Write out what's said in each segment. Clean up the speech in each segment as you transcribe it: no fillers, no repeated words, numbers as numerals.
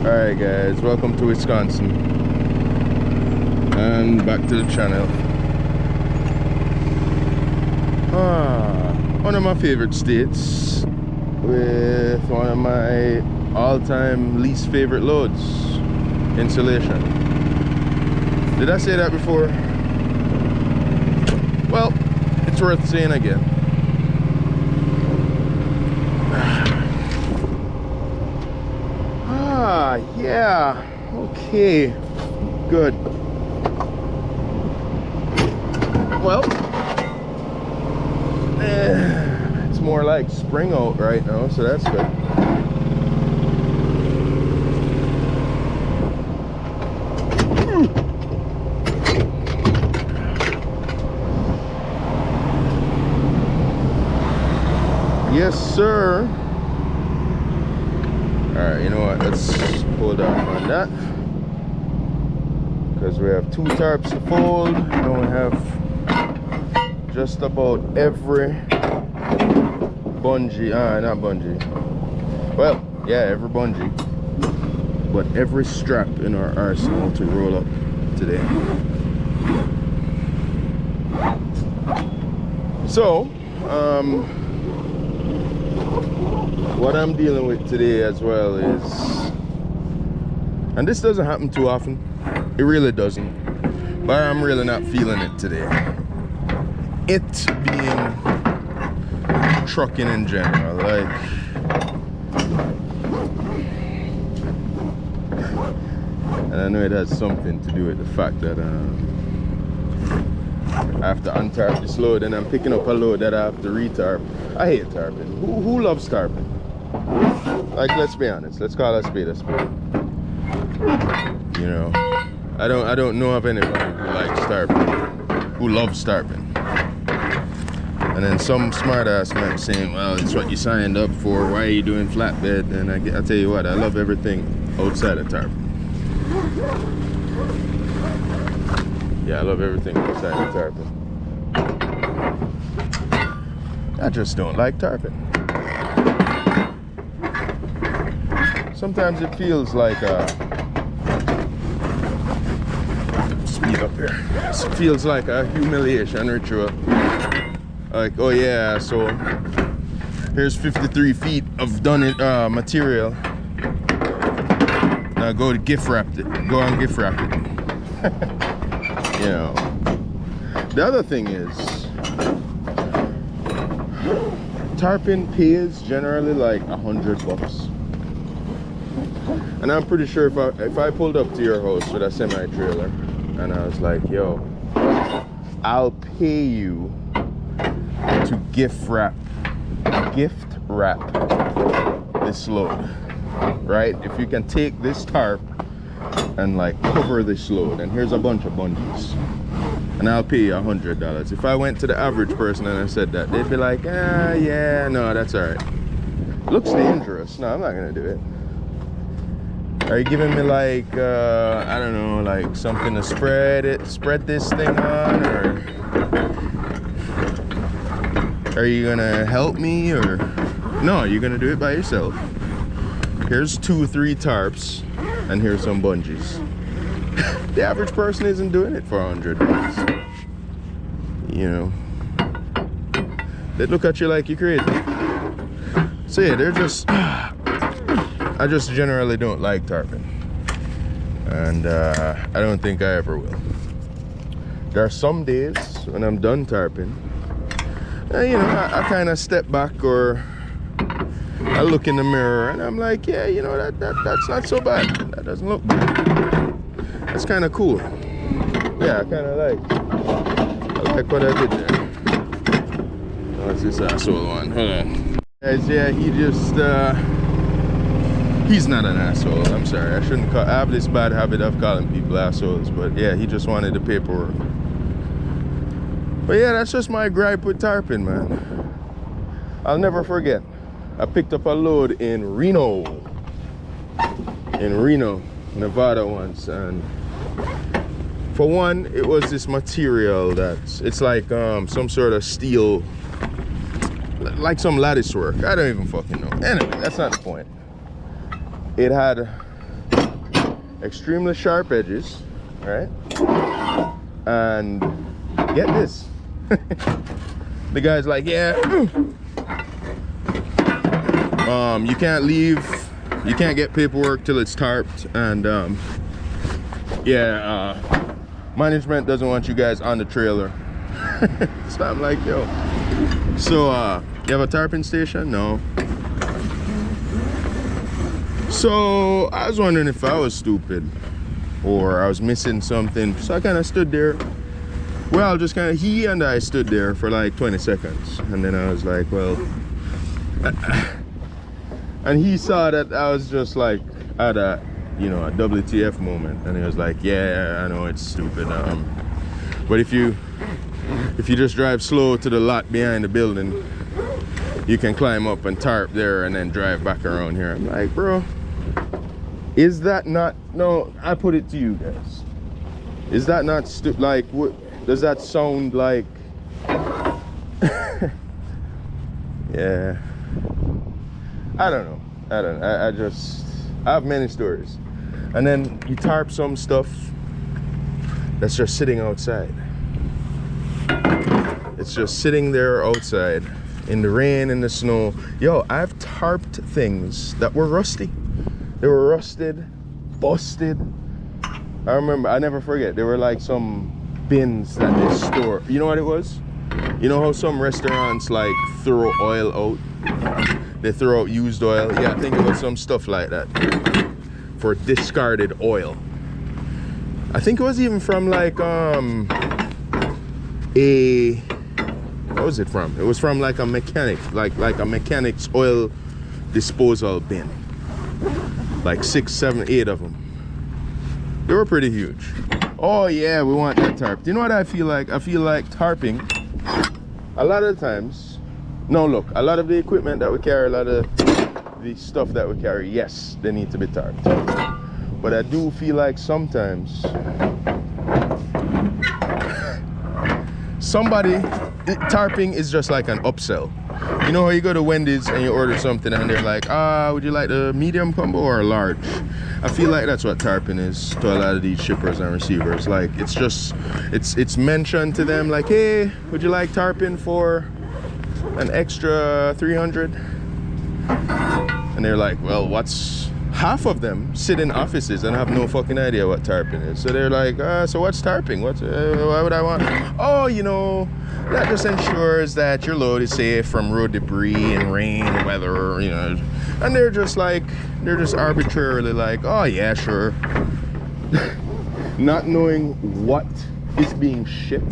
Alright guys, welcome to Wisconsin and back to the channel. One of my favorite states with one of my all-time least favorite loads, insulation. Did I say that before? Well, it's worth saying again. Yeah, okay, good. Well, it's more like spring out right now, so that's good. Yes, sir. Alright, you know what, let's hold off on that because we have 2 tarps to fold and we have just about every bungee, not bungee, well, yeah, every bungee, but every strap in our arsenal to roll up today. So, what I'm dealing with today as well is, and this doesn't happen too often, it really doesn't, but I'm really not feeling it today. It being trucking in general, like, and I know it has something to do with the fact that I have to untarp this load and I'm picking up a load that I have to retarp. I hate tarping. Who loves tarping? Like, let's be honest, let's call a spade a spade. You know, I don't know of anybody who likes tarping, who loves tarping. And then some smart ass might be saying, well, it's what you signed up for, why are you doing flatbed? And I tell you what, I love everything outside of tarping. Yeah, I love everything outside of tarping. I just don't like tarping. Sometimes it feels like speed up here. It feels like a humiliation ritual. Like, oh yeah, so here's 53 feet of done it material. Now go to gift wrap it. Go and gift wrap it. You know. The other thing is, tarping pays generally like $100. And I'm pretty sure if I pulled up to your house with a semi-trailer and I was like, yo, I'll pay you to gift wrap this load, right? If you can take this tarp and like cover this load, and here's a bunch of bungees, and I'll pay you $100. If I went to the average person and I said that, they'd be like, yeah, no, that's all right. Looks dangerous. No, I'm not gonna do it. Are you giving me like, I don't know, like something to spread this thing on, or are you gonna help me, or no, you're gonna do it by yourself? Here's 2-3 tarps, and here's some bungees. The average person isn't doing it for $100. You know, they look at you like you're crazy. So yeah, they're just, I just generally don't like tarping, and I don't think I ever will. There are some days when I'm done tarping, you know, I kind of step back, or I look in the mirror and I'm like, yeah, you know, that's not so bad. That doesn't look bad. That's kind of cool. Yeah, I kind of like what I did there. What's this asshole one? Hold on. Guys, yeah, he just, he's not an asshole. I'm sorry, I shouldn't call. I have this bad habit of calling people assholes, but yeah, he just wanted the paperwork. But yeah, that's just my gripe with tarping, man. I'll never forget. I picked up a load in Reno, Nevada once, and for one, it was this material it's like some sort of steel, like some lattice work. I don't even fucking know. Anyway, that's not the point. It had extremely sharp edges, right? And get this. The guy's like, yeah, you can't leave, you can't get paperwork till it's tarped, and management doesn't want you guys on the trailer. So I'm like, yo, so you have a tarping station? No. So I was wondering if I was stupid or I was missing something, so I kind of stood there. Well, just kind of, he and I stood there for like 20 seconds, and then I was like, well, and he saw that I was just like at a, you know, a WTF moment, and he was like, yeah, I know it's stupid, but if you just drive slow to the lot behind the building, you can climb up and tarp there and then drive back around here. I'm like, bro, is that not, no, I put it to you guys, is that not stupid? Like, what does that sound like? Yeah, I don't know. I have many stories. And then you tarp some stuff that's just sitting outside. It's just sitting there outside in the rain, in the snow. Yo, I've tarped things that were rusty. They were rusted, busted. I remember, I never forget, there were like some bins that they store. You know what it was? You know how some restaurants like throw oil out? They throw out used oil. Yeah, I think it was some stuff like that for discarded oil. I think it was even from like what was it from? It was from like a mechanic, like a mechanic's oil disposal bin. Like 6, 7, 8 of them. They were pretty huge. Oh yeah, we want that tarp. Do you know what I feel like? I feel like tarping, a lot of the times, no, look, a lot of the equipment that we carry, a lot of the stuff that we carry, yes, they need to be tarped. But I do feel like sometimes tarping is just like an upsell. You know how you go to Wendy's and you order something and they're like, would you like the medium combo or a large? I feel like that's what tarping is to a lot of these shippers and receivers. Like, it's just, it's mentioned to them like, hey, would you like tarping for an extra 300? And they're like, well, half of them sit in offices and have no fucking idea what tarping is. So they're like, so what's tarping? Why would I want? Oh, you know, that just ensures that your load is safe from road debris and rain, weather, you know. And they're just arbitrarily like, oh yeah, sure. Not knowing what is being shipped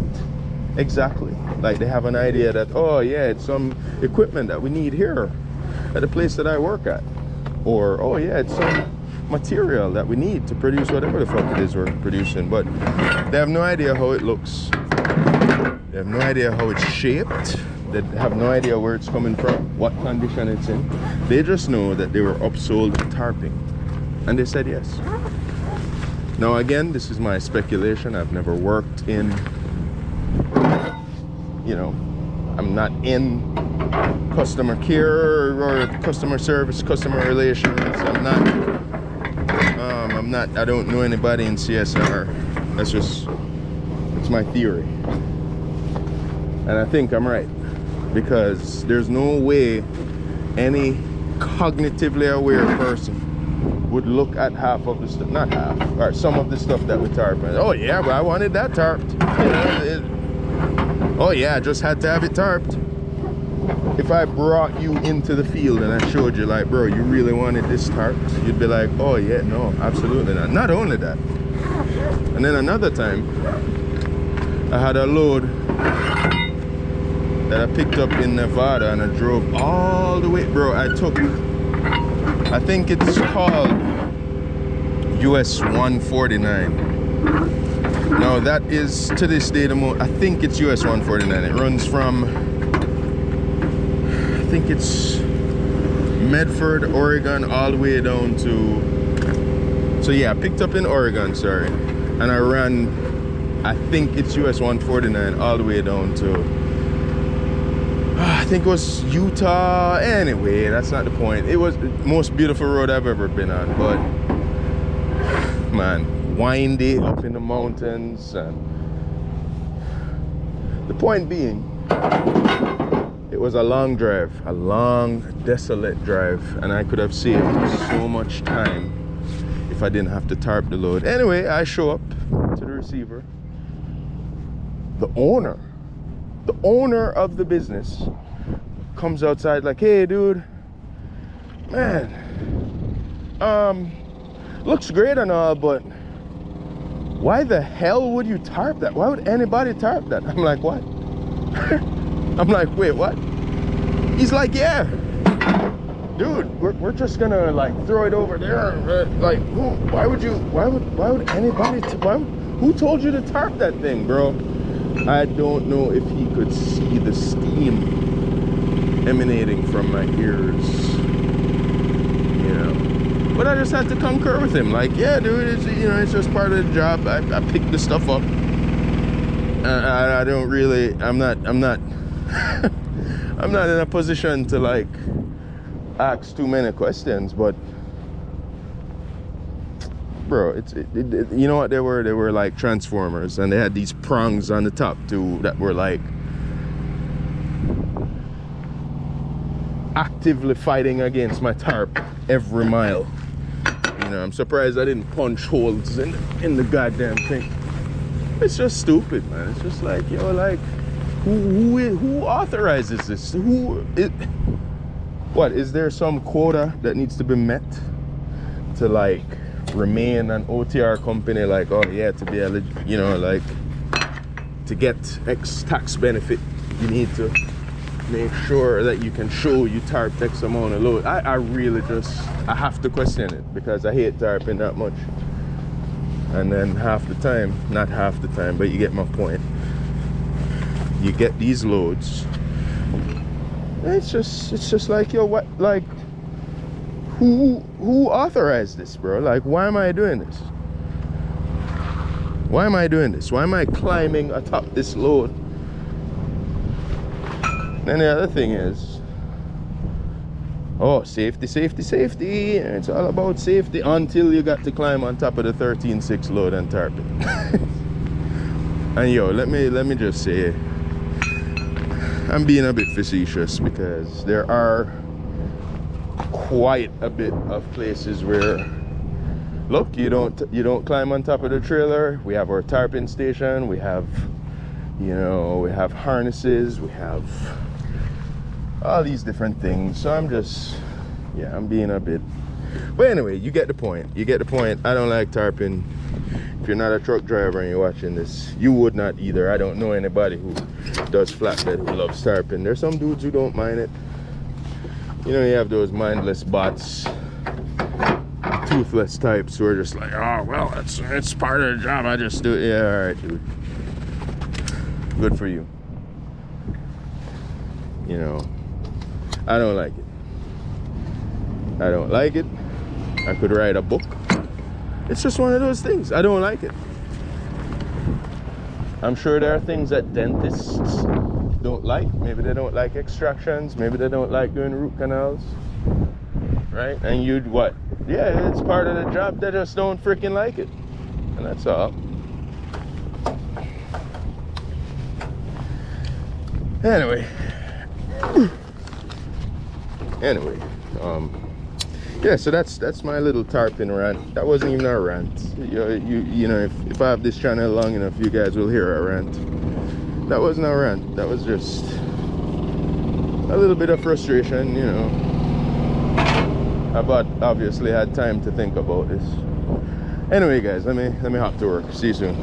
exactly. Like, they have an idea that, oh yeah, it's some equipment that we need here at the place that I work at. Or, oh yeah, it's some material that we need to produce whatever the fuck it is we're producing. But they have no idea how it looks. They have no idea how it's shaped. They have no idea where it's coming from, what condition it's in. They just know that they were upsold tarping. And they said yes. Now again, this is my speculation. I've never worked in, you know, I'm not in customer care or customer service, customer relations. I don't know anybody in CSR. It's my theory. And I think I'm right, because there's no way any cognitively aware person would look at half of the stuff, not half, or some of the stuff that we tarp. Oh yeah, but I wanted that tarped. Oh yeah, I just had to have it tarped. If I brought you into the field and I showed you like, bro, you really wanted this tarped, you'd be like, oh yeah, no, absolutely not. Not only that, and then another time I had a load that I picked up in Nevada and I drove all the way, bro. I think it's called US 149. Now that is to this day I think it's US 149. It runs from, I think it's Medford, Oregon, all the way down to, so yeah, I picked up in Oregon, sorry, and I ran, I think it's US 149 all the way down to, I think it was Utah. Anyway, that's not the point. It was the most beautiful road I've ever been on, but man. Windy up in the mountains. And the point being, it was a long drive, a long, desolate drive, and I could have saved so much time if I didn't have to tarp the load. Anyway, I show up to the receiver. The owner of the business comes outside like, hey dude, man, looks great and all, but why the hell would you tarp that? Why would anybody tarp that? I'm like, what? I'm like, wait, what? He's like, yeah, dude, we're just gonna like throw it over there. Like, why would anybody, who told you to tarp that thing, bro? I don't know if he could see the steam emanating from my ears, you know. But I just had to concur with him. Like, yeah, dude, it's, you know, it's just part of the job. I picked the stuff up. I don't really. I'm not I'm not in a position to like ask too many questions. But bro, you know what they were? They were like transformers, and they had these prongs on the top too that were like actively fighting against my tarp every mile. You know, I'm surprised I didn't punch holes in the goddamn thing. It's just stupid, man. It's just like, yo, like, who authorizes this? What, is there some quota that needs to be met to like remain an OTR company? Like, oh yeah, to be eligible, you know, like to get X tax benefit, you need to make sure that you can show you tarped X amount of load. I really just, I have to question it because I hate tarping that much. And then half the time, not half the time, but you get my point. You get these loads. It's just like, yo, what, like, who authorized this, bro? Like, why am I doing this? Why am I doing this? Why am I climbing atop this load? And the other thing is, oh, safety, safety, safety. It's all about safety until you got to climb on top of the 13.6 load and tarp it. And yo, let me just say, I'm being a bit facetious because there are quite a bit of places where, look, you don't climb on top of the trailer. We have our tarping station. We have, you know, we have harnesses. We have all these different things. So I'm just, yeah, I'm being a bit, but anyway, you get the point. You get the point. I don't like tarping. If you're not a truck driver and you're watching this, you would not either. I don't know anybody who does flatbed who loves tarping. There's some dudes who don't mind it. You know, you have those mindless bots, toothless types who are just like, oh well, it's part of the job, I just do it. Yeah, all right, dude, good for you. You know, I don't like it. I don't like it. I could write a book. It's just one of those things. I don't like it. I'm sure there are things that dentists don't like. Maybe they don't like extractions. Maybe they don't like doing root canals. Right? And you'd what? Yeah, it's part of the job. They just don't freaking like it. And that's all. Anyway, yeah, so that's my little tarping rant. That wasn't even a rant. You know, if I have this channel long enough, you guys will hear a rant. That wasn't a rant. That was just a little bit of frustration, you know. I've obviously had time to think about this. Anyway, guys, let me hop to work. See you soon.